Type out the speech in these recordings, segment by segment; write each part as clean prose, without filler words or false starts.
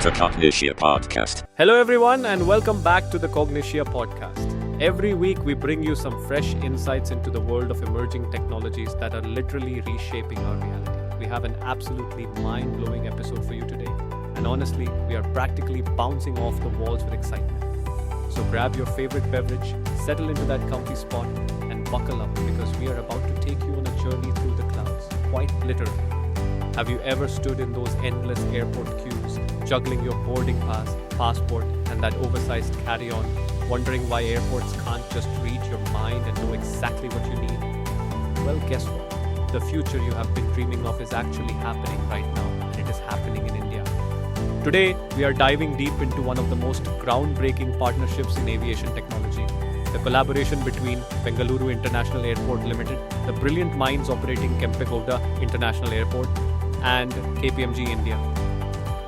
to Cognitia Podcast. Hello, everyone, and welcome back to the Cognitia Podcast. Every week, we bring you some fresh insights into the world of emerging technologies that are literally reshaping our reality. We have an absolutely mind-blowing episode for you today, and honestly, we are practically bouncing off the walls with excitement. So grab your favorite beverage, settle into that comfy spot, and buckle up because we are about to take you on a journey through the clouds, quite literally. Have you ever stood in those endless airport queues, juggling your boarding pass, passport, and that oversized carry-on, wondering why airports can't just read your mind and know exactly what you need? Well, guess what? The future you have been dreaming of is actually happening right now, and it is happening in India. Today, we are diving deep into one of the most groundbreaking partnerships in aviation technology, the collaboration between Bengaluru International Airport Limited, the brilliant minds operating Kempegowda International Airport, and KPMG India.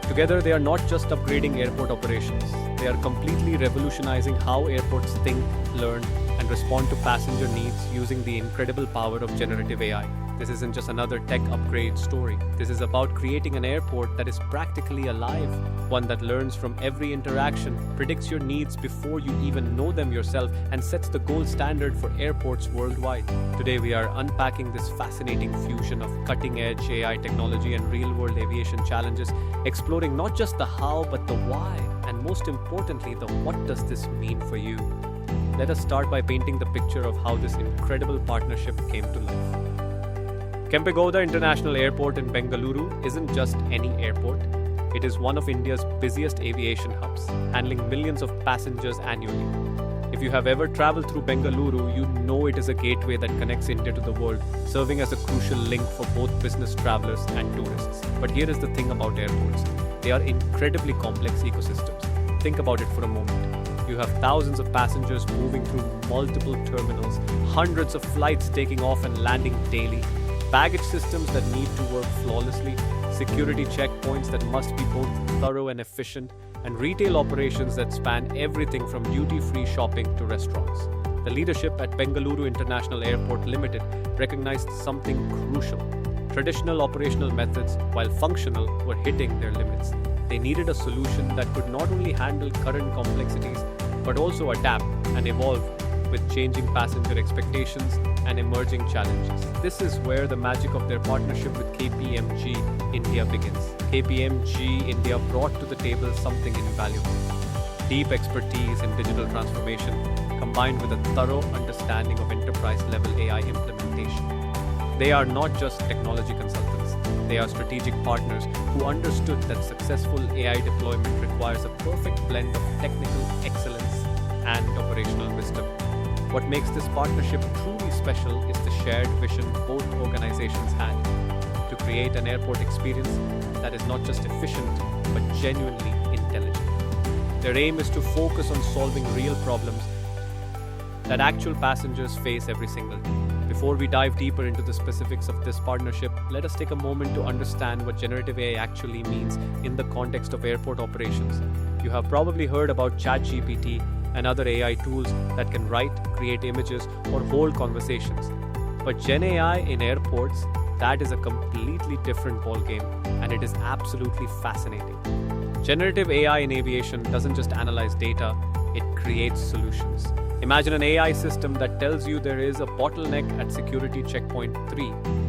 Together, they are not just upgrading airport operations, they are completely revolutionizing how airports think, learn, and respond to passenger needs using the incredible power of generative AI. This isn't just another tech upgrade story. This is about creating an airport that is practically alive, one that learns from every interaction, predicts your needs before you even know them yourself, and sets the gold standard for airports worldwide. Today, we are unpacking this fascinating fusion of cutting-edge AI technology and real-world aviation challenges, exploring not just the how, but the why, and most importantly, the what does this mean for you? Let us start by painting the picture of how this incredible partnership came to life. Kempegowda International Airport in Bengaluru isn't just any airport. It is one of India's busiest aviation hubs, handling millions of passengers annually. If you have ever traveled through Bengaluru, you know it is a gateway that connects India to the world, serving as a crucial link for both business travelers and tourists. But here is the thing about airports. They are incredibly complex ecosystems. Think about it for a moment. You have thousands of passengers moving through multiple terminals, hundreds of flights taking off and landing daily, baggage systems that need to work flawlessly, security checkpoints that must be both thorough and efficient, and retail operations that span everything from duty-free shopping to restaurants. The leadership at Bengaluru International Airport Limited recognized something crucial. Traditional operational methods, while functional, were hitting their limits. They needed a solution that could not only handle current complexities, but also adapt and evolve with changing passenger expectations and emerging challenges. This is where the magic of their partnership with KPMG India begins. KPMG India brought to the table something invaluable: deep expertise in digital transformation combined with a thorough understanding of enterprise-level AI implementation. They are not just technology consultants, they are strategic partners who understood that successful AI deployment requires a perfect blend of technical excellence and operational wisdom. What makes this partnership truly special is the shared vision both organizations had to create an airport experience that is not just efficient but genuinely intelligent. Their aim is to focus on solving real problems that actual passengers face every single day. Before we dive deeper into the specifics of this partnership, let us take a moment to understand what generative AI actually means in the context of airport operations. You have probably heard about ChatGPT and other AI tools that can write, create images, or hold conversations. But GenAI in airports, that is a completely different ballgame, and it is absolutely fascinating. Generative AI in aviation doesn't just analyze data, it creates solutions. Imagine an AI system that tells you there is a bottleneck at security checkpoint 3,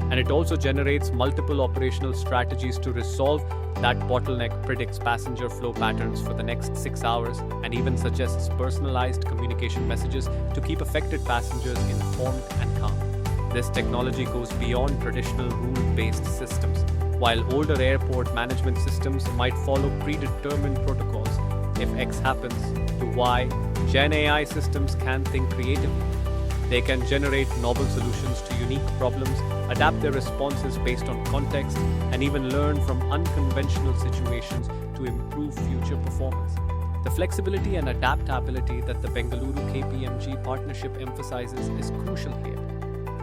and it also generates multiple operational strategies to resolve that bottleneck, predicts passenger flow patterns for the next 6 hours, and even suggests personalized communication messages to keep affected passengers informed and calm. This technology goes beyond traditional rule-based systems. While older airport management systems might follow predetermined protocols, if X happens to Y, GenAI systems can think creatively. They can generate novel solutions to unique problems, adapt their responses based on context, and even learn from unconventional situations to improve future performance. The flexibility and adaptability that the Bengaluru KPMG partnership emphasizes is crucial here.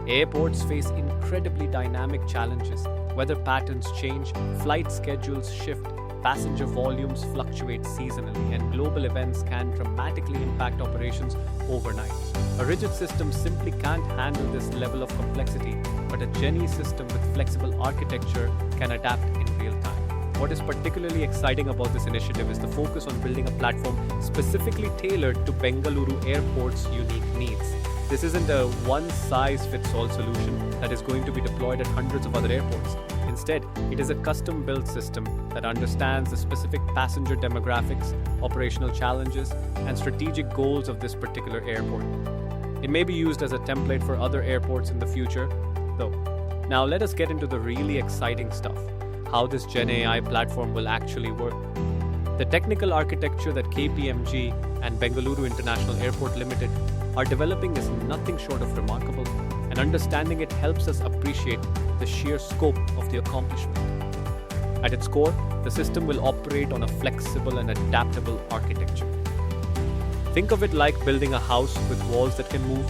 Airports face incredibly dynamic challenges. Weather patterns change, flight schedules shift, passenger volumes fluctuate seasonally, and global events can dramatically impact operations overnight. A rigid system simply can't handle this level of complexity, but a GenAI system with flexible architecture can adapt in real time. What is particularly exciting about this initiative is the focus on building a platform specifically tailored to Bengaluru Airport's unique needs. This isn't a one-size-fits-all solution that is going to be deployed at hundreds of other airports. Instead, it is a custom-built system that understands the specific passenger demographics, operational challenges, and strategic goals of this particular airport. It may be used as a template for other airports in the future, though. Now let us get into the really exciting stuff, how this GenAI platform will actually work. The technical architecture that KPMG and Bengaluru International Airport Limited are developing is nothing short of remarkable, and understanding it helps us appreciate the sheer scope of the accomplishment. At its core, the system will operate on a flexible and adaptable architecture. Think of it like building a house with walls that can move,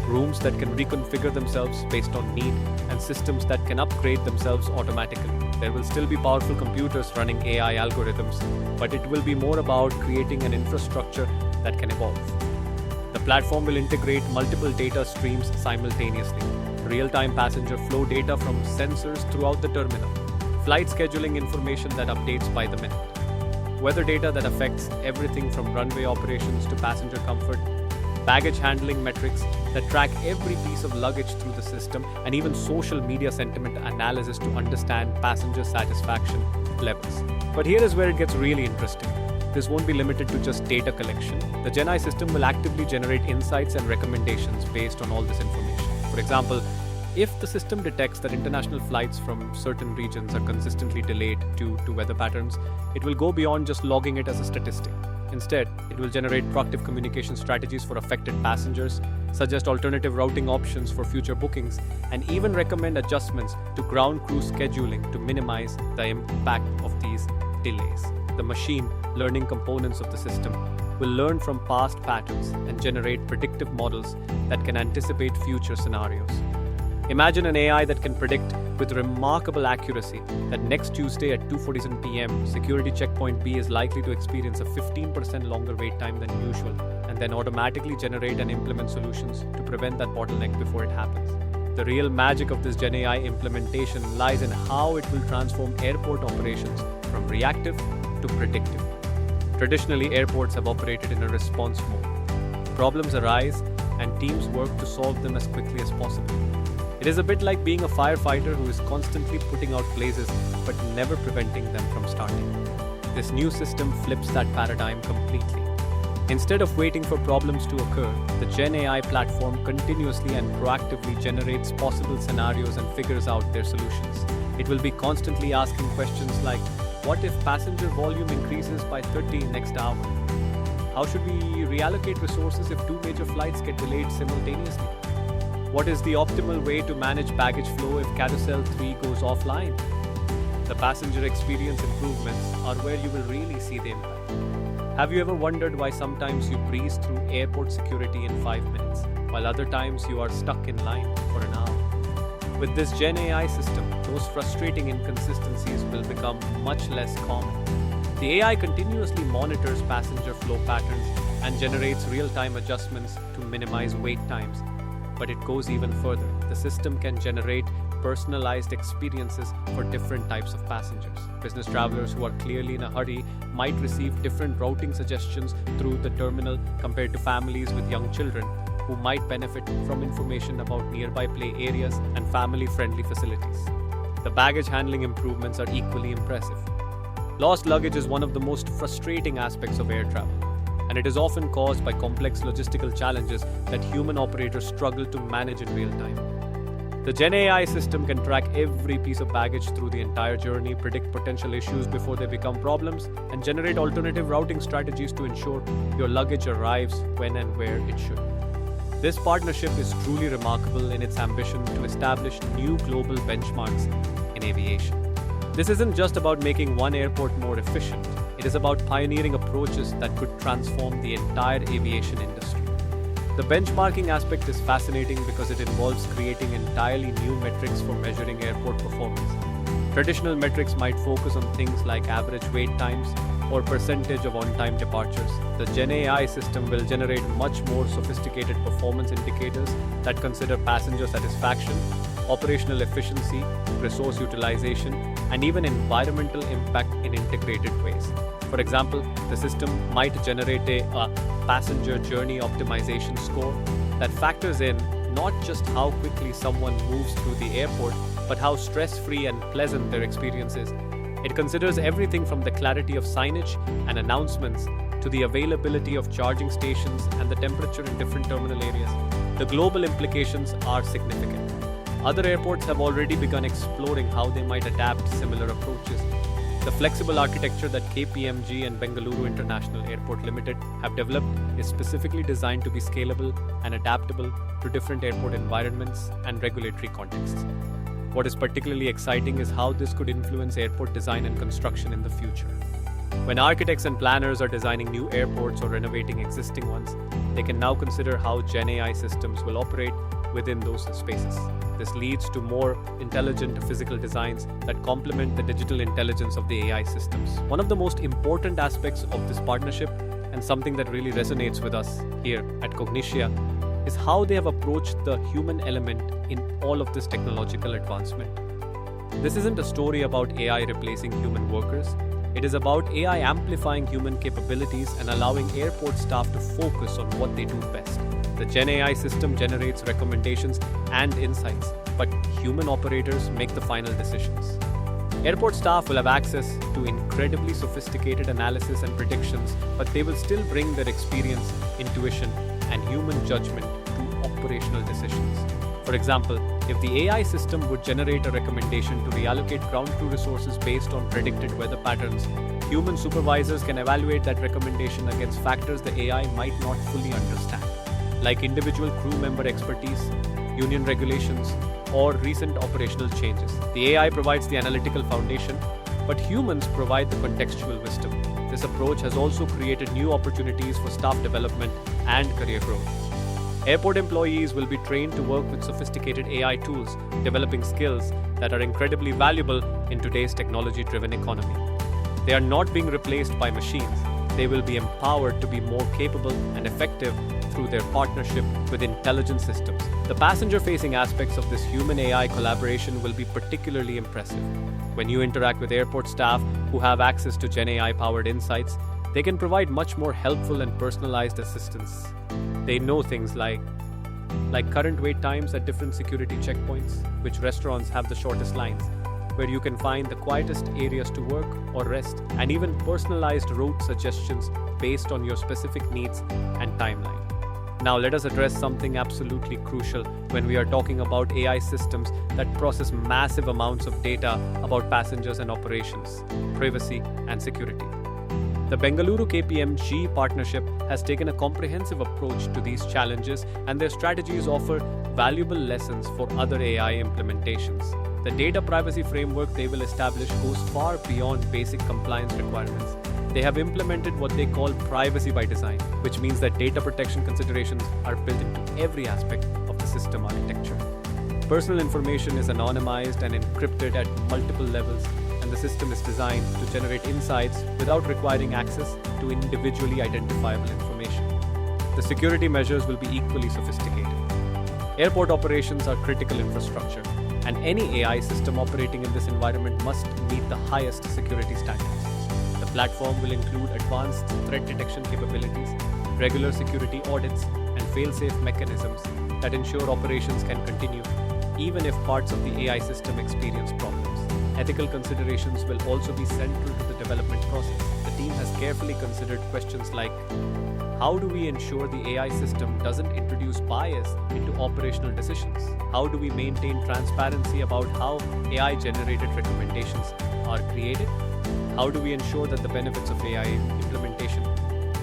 rooms that can reconfigure themselves based on need, and systems that can upgrade themselves automatically. There will still be powerful computers running AI algorithms, but it will be more about creating an infrastructure that can evolve. The platform will integrate multiple data streams simultaneously: real-time passenger flow data from sensors throughout the terminal, flight scheduling information that updates by the minute, weather data that affects everything from runway operations to passenger comfort, baggage handling metrics that track every piece of luggage through the system, and even social media sentiment analysis to understand passenger satisfaction levels. But here is where it gets really interesting. This won't be limited to just data collection. The GenAI system will actively generate insights and recommendations based on all this information. For example, if the system detects that international flights from certain regions are consistently delayed due to weather patterns, it will go beyond just logging it as a statistic. Instead, it will generate proactive communication strategies for affected passengers, suggest alternative routing options for future bookings, and even recommend adjustments to ground crew scheduling to minimize the impact of these delays. The machine learning components of the system will learn from past patterns and generate predictive models that can anticipate future scenarios. Imagine an AI that can predict with remarkable accuracy that next Tuesday at 2:47 p.m., security checkpoint B is likely to experience a 15% longer wait time than usual, and then automatically generate and implement solutions to prevent that bottleneck before it happens. The real magic of this GenAI implementation lies in how it will transform airport operations from reactive to predictive. Traditionally, airports have operated in a response mode. Problems arise, and teams work to solve them as quickly as possible. It is a bit like being a firefighter who is constantly putting out blazes but never preventing them from starting. This new system flips that paradigm completely. Instead of waiting for problems to occur, the GenAI platform continuously and proactively generates possible scenarios and figures out their solutions. It will be constantly asking questions like, what if passenger volume increases by 30 next hour? How should we reallocate resources if two major flights get delayed simultaneously? What is the optimal way to manage baggage flow if Carousel 3 goes offline? The passenger experience improvements are where you will really see the impact. Have you ever wondered why sometimes you breeze through airport security in 5 minutes, while other times you are stuck in line for an hour? With this GenAI system, those frustrating inconsistencies will become much less common. The AI continuously monitors passenger flow patterns and generates real-time adjustments to minimize wait times. But it goes even further. The system can generate personalized experiences for different types of passengers. Business travelers who are clearly in a hurry might receive different routing suggestions through the terminal compared to families with young children who might benefit from information about nearby play areas and family-friendly facilities. The baggage handling improvements are equally impressive. Lost luggage is one of the most frustrating aspects of air travel, and it is often caused by complex logistical challenges that human operators struggle to manage in real time. The GenAI system can track every piece of baggage through the entire journey, predict potential issues before they become problems, and generate alternative routing strategies to ensure your luggage arrives when and where it should. This partnership is truly remarkable in its ambition to establish new global benchmarks in aviation. This isn't just about making one airport more efficient. It is about pioneering approaches that could transform the entire aviation industry. The benchmarking aspect is fascinating because it involves creating entirely new metrics for measuring airport performance. Traditional metrics might focus on things like average wait times or percentage of on-time departures. The GenAI system will generate much more sophisticated performance indicators that consider passenger satisfaction, operational efficiency, resource utilization, and even environmental impact in integrated ways. For example, the system might generate a passenger journey optimization score that factors in not just how quickly someone moves through the airport, but how stress-free and pleasant their experience is. It considers everything from the clarity of signage and announcements to the availability of charging stations and the temperature in different terminal areas. The global implications are significant. Other airports have already begun exploring how they might adapt similar approaches. The flexible architecture that KPMG and Bengaluru International Airport Limited have developed is specifically designed to be scalable and adaptable to different airport environments and regulatory contexts. What is particularly exciting is how this could influence airport design and construction in the future. When architects and planners are designing new airports or renovating existing ones, they can now consider how GenAI systems will operate within those spaces. This leads to more intelligent physical designs that complement the digital intelligence of the AI systems. One of the most important aspects of this partnership, and something that really resonates with us here at Cognitia, is how they have approached the human element in all of this technological advancement. This isn't a story about AI replacing human workers. It is about AI amplifying human capabilities and allowing airport staff to focus on what they do best. The GenAI system generates recommendations and insights, but human operators make the final decisions. Airport staff will have access to incredibly sophisticated analysis and predictions, but they will still bring their experience, intuition, and human judgment to operational decisions. For example, if the AI system would generate a recommendation to reallocate ground crew resources based on predicted weather patterns, human supervisors can evaluate that recommendation against factors the AI might not fully understand, like individual crew member expertise, union regulations, or recent operational changes. The AI provides the analytical foundation, but humans provide the contextual wisdom. This approach has also created new opportunities for staff development and career growth. Airport employees will be trained to work with sophisticated AI tools, developing skills that are incredibly valuable in today's technology-driven economy. They are not being replaced by machines. They will be empowered to be more capable and effective through their partnership with intelligent systems. The passenger-facing aspects of this human-AI collaboration will be particularly impressive. When you interact with airport staff who have access to GenAI-powered insights, they can provide much more helpful and personalized assistance. They know things like current wait times at different security checkpoints, which restaurants have the shortest lines, where you can find the quietest areas to work or rest, and even personalized route suggestions based on your specific needs and timeline. Now let us address something absolutely crucial when we are talking about AI systems that process massive amounts of data about passengers and operations, privacy, and security. The Bengaluru KPMG partnership has taken a comprehensive approach to these challenges, and their strategies offer valuable lessons for other AI implementations. The data privacy framework they will establish goes far beyond basic compliance requirements. They have implemented what they call privacy by design, which means that data protection considerations are built into every aspect of the system architecture. Personal information is anonymized and encrypted at multiple levels, and the system is designed to generate insights without requiring access to individually identifiable information. The security measures will be equally sophisticated. Airport operations are critical infrastructure, and any AI system operating in this environment must meet the highest security standards. The platform will include advanced threat detection capabilities, regular security audits, and fail-safe mechanisms that ensure operations can continue even if parts of the AI system experience problems. Ethical considerations will also be central to the development process. The team has carefully considered questions like, how do we ensure the AI system doesn't introduce bias into operational decisions? How do we maintain transparency about how AI-generated recommendations are created? How do we ensure that the benefits of AI implementation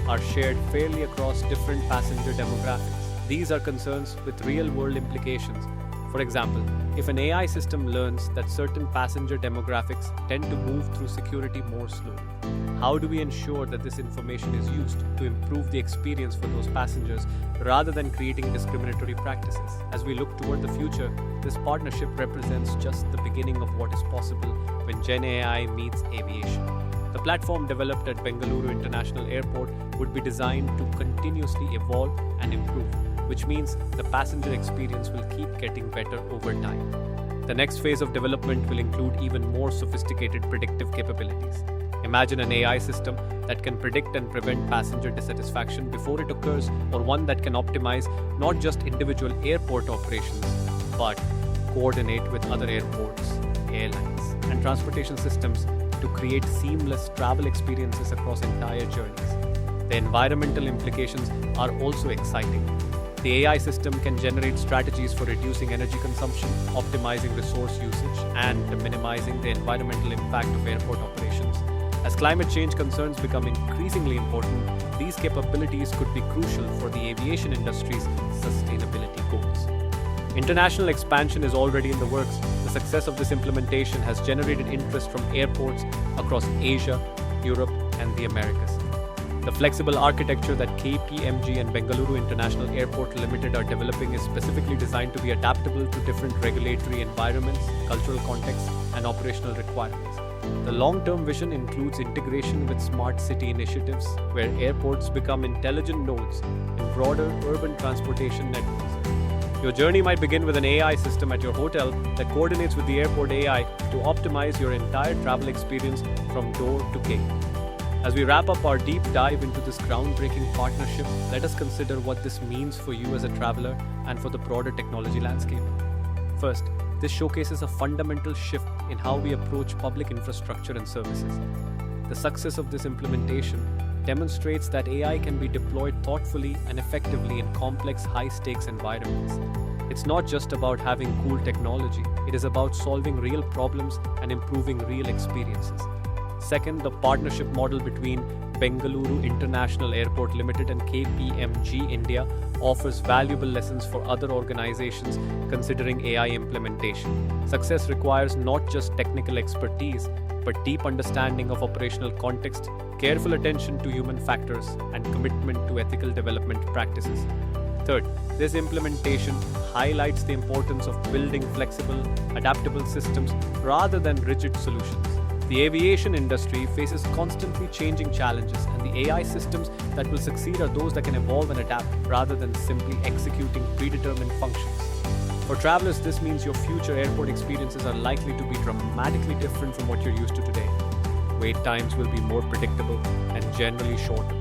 are shared fairly across different passenger demographics? These are concerns with real-world implications. For example, if an AI system learns that certain passenger demographics tend to move through security more slowly, how do we ensure that this information is used to improve the experience for those passengers rather than creating discriminatory practices? As we look toward the future, this partnership represents just the beginning of what is possible when GenAI meets aviation. The platform developed at Bengaluru International Airport would be designed to continuously evolve and improve, which means the passenger experience will keep getting better over time. The next phase of development will include even more sophisticated predictive capabilities. Imagine an AI system that can predict and prevent passenger dissatisfaction before it occurs, or one that can optimize not just individual airport operations, but coordinate with other airports, airlines, and transportation systems to create seamless travel experiences across entire journeys. The environmental implications are also exciting. The AI system can generate strategies for reducing energy consumption, optimizing resource usage, and minimizing the environmental impact of airport operations. As climate change concerns become increasingly important, these capabilities could be crucial for the aviation industry's sustainability goals. International expansion is already in the works. The success of this implementation has generated interest from airports across Asia, Europe, and the Americas. The flexible architecture that KPMG and Bengaluru International Airport Limited are developing is specifically designed to be adaptable to different regulatory environments, cultural contexts, and operational requirements. The long-term vision includes integration with smart city initiatives, where airports become intelligent nodes in broader urban transportation networks. Your journey might begin with an AI system at your hotel that coordinates with the airport AI to optimize your entire travel experience from door to gate. As we wrap up our deep dive into this groundbreaking partnership, let us consider what this means for you as a traveler and for the broader technology landscape. First, this showcases a fundamental shift in how we approach public infrastructure and services. The success of this implementation demonstrates that AI can be deployed thoughtfully and effectively in complex, high-stakes environments. It's not just about having cool technology, it is about solving real problems and improving real experiences. Second, the partnership model between Bengaluru International Airport Limited and KPMG India offers valuable lessons for other organizations considering AI implementation. Success requires not just technical expertise, but deep understanding of operational context, careful attention to human factors, and commitment to ethical development practices. Third, this implementation highlights the importance of building flexible, adaptable systems rather than rigid solutions. The aviation industry faces constantly changing challenges, and the AI systems that will succeed are those that can evolve and adapt rather than simply executing predetermined functions. For travelers, this means your future airport experiences are likely to be dramatically different from what you're used to today. Wait times will be more predictable and generally shorter.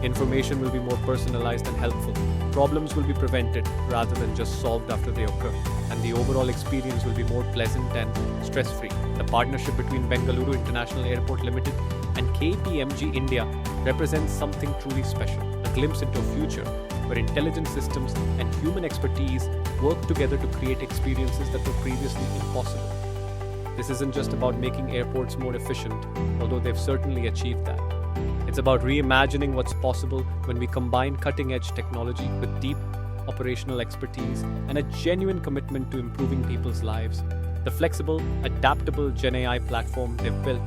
Information will be more personalized and helpful. Problems will be prevented rather than just solved after they occur, and the overall experience will be more pleasant and stress-free. The partnership between Bengaluru International Airport Limited and KPMG India represents something truly special, a glimpse into a future where intelligent systems and human expertise work together to create experiences that were previously impossible. This isn't just about making airports more efficient, although they've certainly achieved that. It's about reimagining what's possible when we combine cutting-edge technology with deep operational expertise and a genuine commitment to improving people's lives. The flexible, adaptable GenAI platform they've built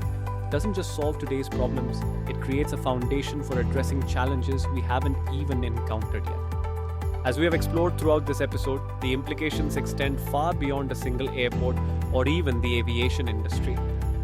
doesn't just solve today's problems, it creates a foundation for addressing challenges we haven't even encountered yet. As we have explored throughout this episode, the implications extend far beyond a single airport or even the aviation industry.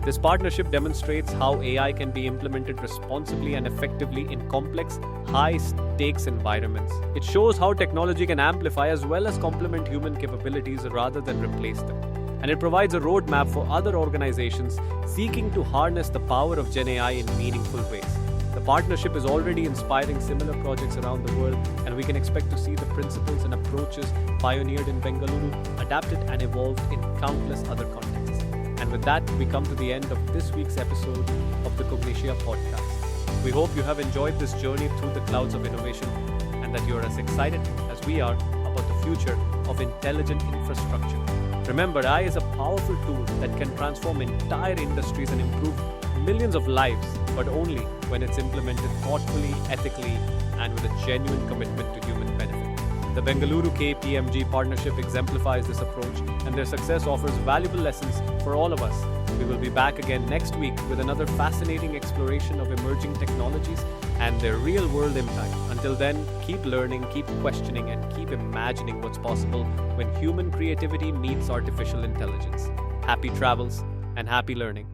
This partnership demonstrates how AI can be implemented responsibly and effectively in complex, high-stakes environments. It shows how technology can amplify as well as complement human capabilities rather than replace them. And it provides a roadmap for other organizations seeking to harness the power of GenAI in meaningful ways. The partnership is already inspiring similar projects around the world, and we can expect to see the principles and approaches pioneered in Bengaluru adapted and evolved in countless other contexts. And with that, we come to the end of this week's episode of the Cognitia podcast. We hope you have enjoyed this journey through the clouds of innovation and that you are as excited as we are about the future of intelligent infrastructure. Remember, AI is a powerful tool that can transform entire industries and improve millions of lives, but only when it's implemented thoughtfully, ethically, and with a genuine commitment to human benefit. The Bengaluru KPMG partnership exemplifies this approach, and their success offers valuable lessons for all of us. We will be back again next week with another fascinating exploration of emerging technologies and their real-world impact. Until then, keep learning, keep questioning, and keep imagining what's possible when human creativity meets artificial intelligence. Happy travels and happy learning.